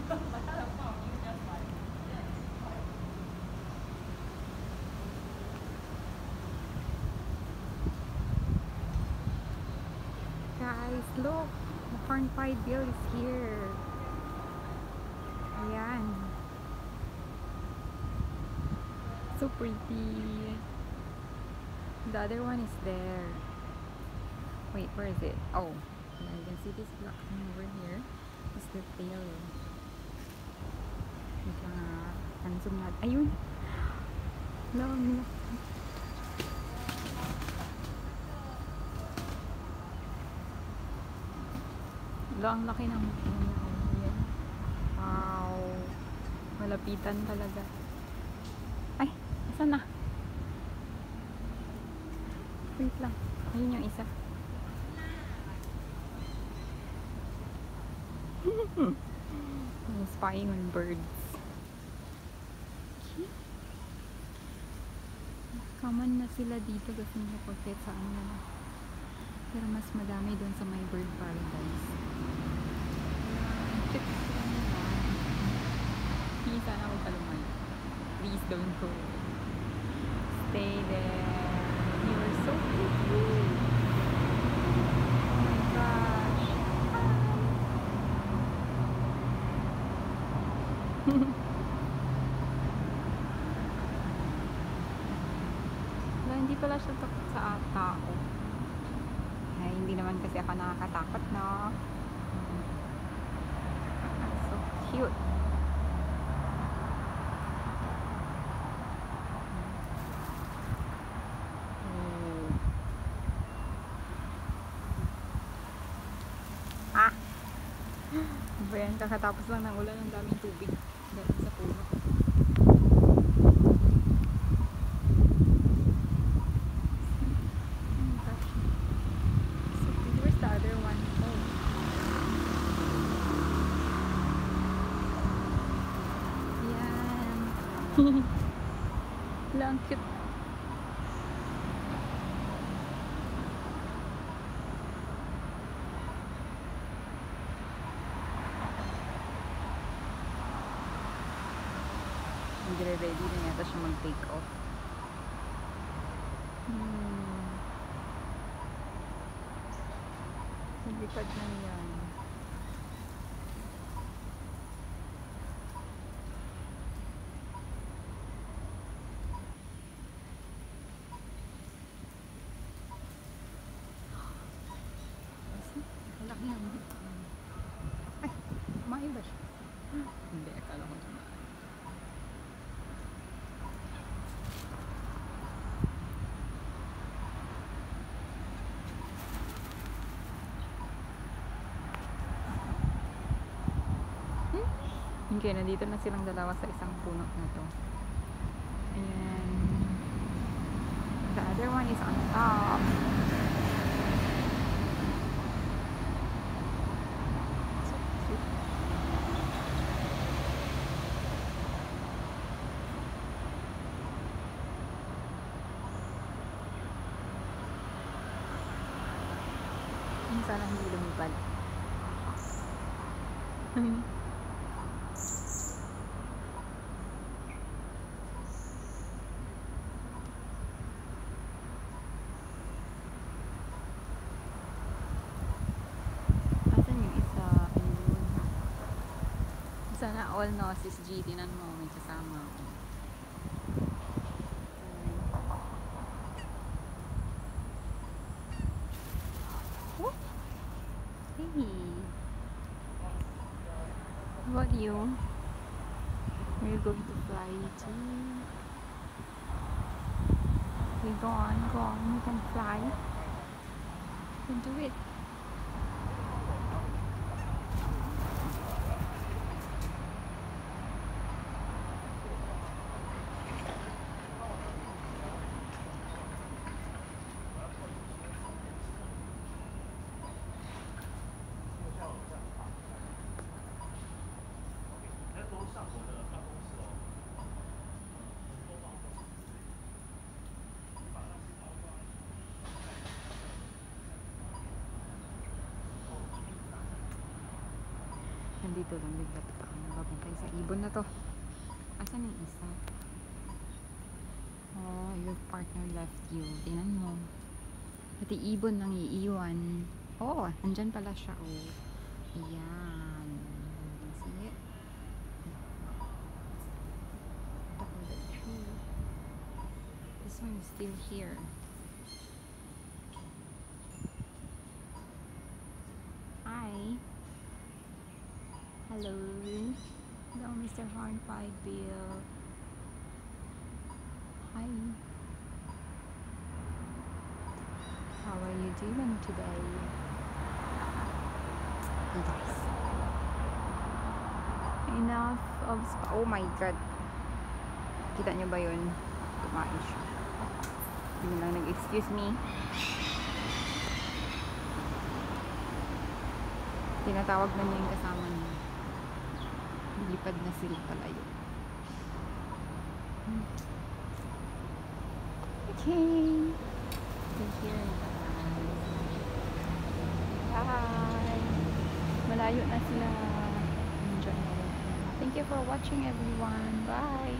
Guys, look! The Hornpied Bill is here. Ayan. So pretty. The other one is there. Wait, where is it? Oh, yeah, you can see this black thing over here. It's the tail. Wait lang ah. Zoom natin. Ayun! No. Ang laki ng mukha niya. Ayan. Wow! Malapitan talaga. Ay! Asan na? Wait lang. Ayun yung isa. Spying on birds. Common na sila dito kasi nakapagpet sa ano. Pero mas madami doon sa my bird paradise. Cute sila nila. Hindi sana ako kalumay. Please don't go. Stay there. You are so pretty. Oh my gosh. Wala, hindi pala siya takot sa tao. Ay, hindi naman kasi ako nakakatakot, no? So cute. Ayan, kakatapos lang ng ulan, ang daming tubig galing sa puno. Oh gosh. So, where's the other one? Oh. Ayan. Lang cute. Ready na yata siya mag-take off. Naglipad na yan. Malaki yan. Ay, kumain ba siya? Hindi, akala ko kumain. Okay, nandito na silang dalawa sa isang puno na to. Ayan. The other one is on top. So cute. Sana hindi lumipad. Sana all no, sis G, tinan mo, may kasama ako. Oh. Hey. How about you? Are you going to fly too? Okay, go on, you can fly. You can do it. Nandito lang, bigla pa ako Nakabantay sa ibon na to. Asan yung isa? Oh, your partner left you. Tingnan mo. Pati ibon nang iiwan. Oh, andyan pala siya. Oh. Ayan. See it? The tree. This one is still here. Hi. Hello. Hello, Mr. Hornpipe Bill. Hi. How are you doing today? Hey guys. Enough of oh my god. Kita nyo ba yun? Kumain siya. Hindi lang nag-excuse me. Tinatawag na niya yung kasama niya. Lipad na sila palayo. Okay. Stay here. Bye. Malayo na sila. Enjoy. Thank you for watching everyone. Bye.